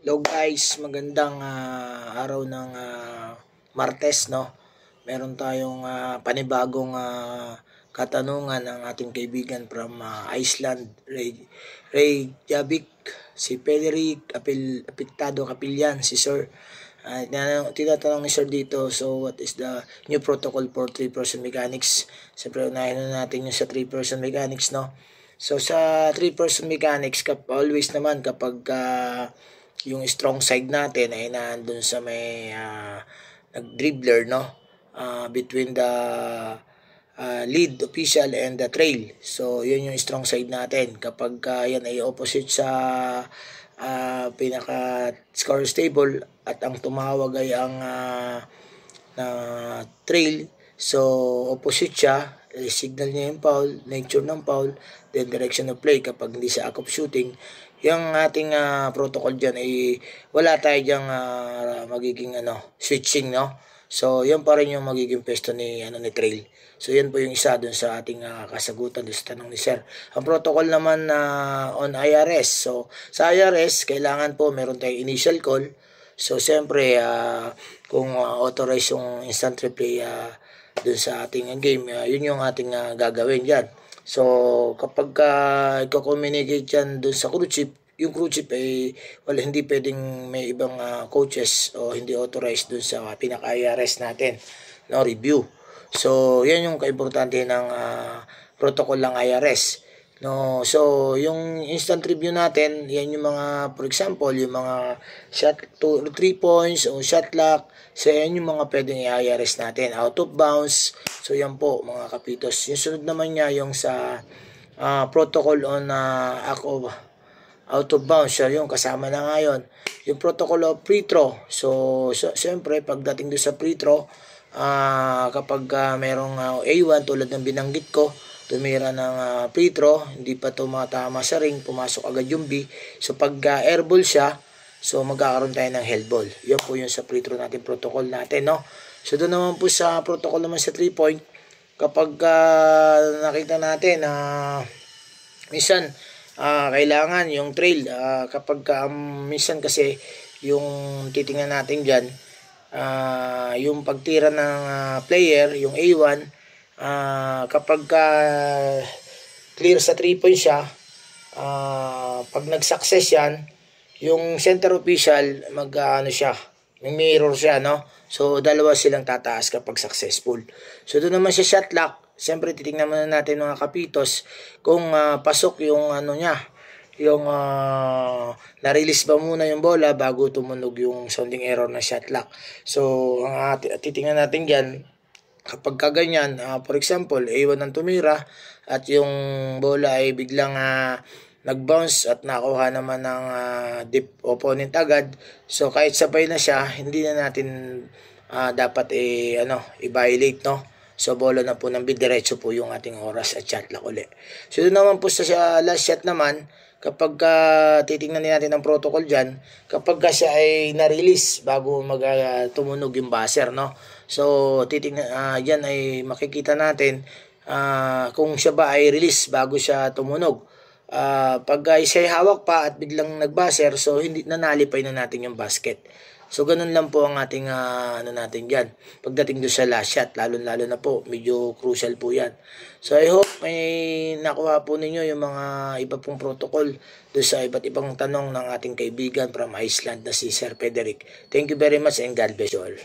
Hello guys, magandang araw ng Martes, no? Meron tayong panibagong katanungan ng ating kaibigan from Iceland, Reykjavik, si Frederick Apitado Kapilyan, si Sir. Tinatanong ni Sir dito, so what is the new protocol for 3-person mechanics? Siyempre, unahin na natin yung sa 3-person mechanics, no? So sa 3-person mechanics, always naman kapag yung strong side natin ay nandun sa may nag-dribbler, no? Between the lead official and the trail. So yun yung strong side natin. Kapag yan ay opposite sa pinaka score table at ang tumawag ay ang na trail, so opposite siya, signal niya yung foul, nature ng foul, then direction of play kapag hindi sa act of shooting. Yung ating protocol dyan ay wala tayo dyang magiging switching, no? So yan pa rin yung magiging pesto ni trail. So yan po yung isa dun sa ating kasagutan dun sa tanong ni Sir. Ang protocol naman on IRS. So sa IRS kailangan po meron tayong initial call. So siyempre kung authorize yung instant replay dun sa ating game, yun yung ating gagawin dyan. So, kapag i-communicate yan dun sa crew chief, yung crew chief ay hindi pwedeng may ibang coaches o hindi authorized dun sa pinaka-IRS natin, no, review. So, yan yung kaimportante ng protocol ng IRS. No, so yung instant review natin, yan yung mga, for example, yung mga shot to 3 points o shot clock. So yan yung mga pwedeng i-IRS natin, out of bounds. So yan po mga kapitos. Yung sunod naman niya yung sa protocol on out of bounds. So yung kasama na ngayon yung protocol of free throw. So siyempre pagdating doon sa free throw, kapag merong A1 tulad ng binanggit ko, tumira ng free throw, hindi pa tumatama sa ring, pumasok agad yung B. So pag airball siya, so magkakaroon tayo ng held ball. Yun po yung sa free throw natin, protocol natin, no? So doon naman po sa protocol naman sa 3-point, kapag nakita natin minsan kailangan yung trail, kapag minsan kasi yung titingnan natin dyan, yung pagtira ng player, yung A1, kapag clear sa 3-point siya, pag nag-success yan, yung center official siya, may mirror siya, no? So dalawa silang tataas kapag successful. So doon naman sa shot clock, siyempre titingnan muna natin mga kapitos kung pasok yung niya, yung na-release ba muna yung bola bago tumunog yung sounding error na shot clock. So ang titingnan natin diyan, kapag kaganyan, for example, A1 ang tumira at yung bola ay biglang nag-bounce at nakuha naman ng deep opponent agad. So kahit sabay na siya, hindi na natin dapat i-violate, no? So bola na po ng diretso po yung ating oras at shot clock uli. So doon naman po sa last shot naman, kapag titingnan natin ang protocol dyan, kapag siya ay na-release bago tumunog yung buzzer, no? So titingnan, yan ay makikita natin kung siya ba ay release bago siya tumunog. Pag siya ay hawak pa at biglang nag-buzzer, so hindi nanalipay na natin yung basket. So ganun lang po ang ating natin dyan pagdating doon sa last shot, lalo na po medyo crucial po yan. So I hope may nakuha po ninyo yung mga iba pong protocol doon sa iba't ibang tanong ng ating kaibigan from Iceland na si Sir Frederick. Thank you very much and God bless you all.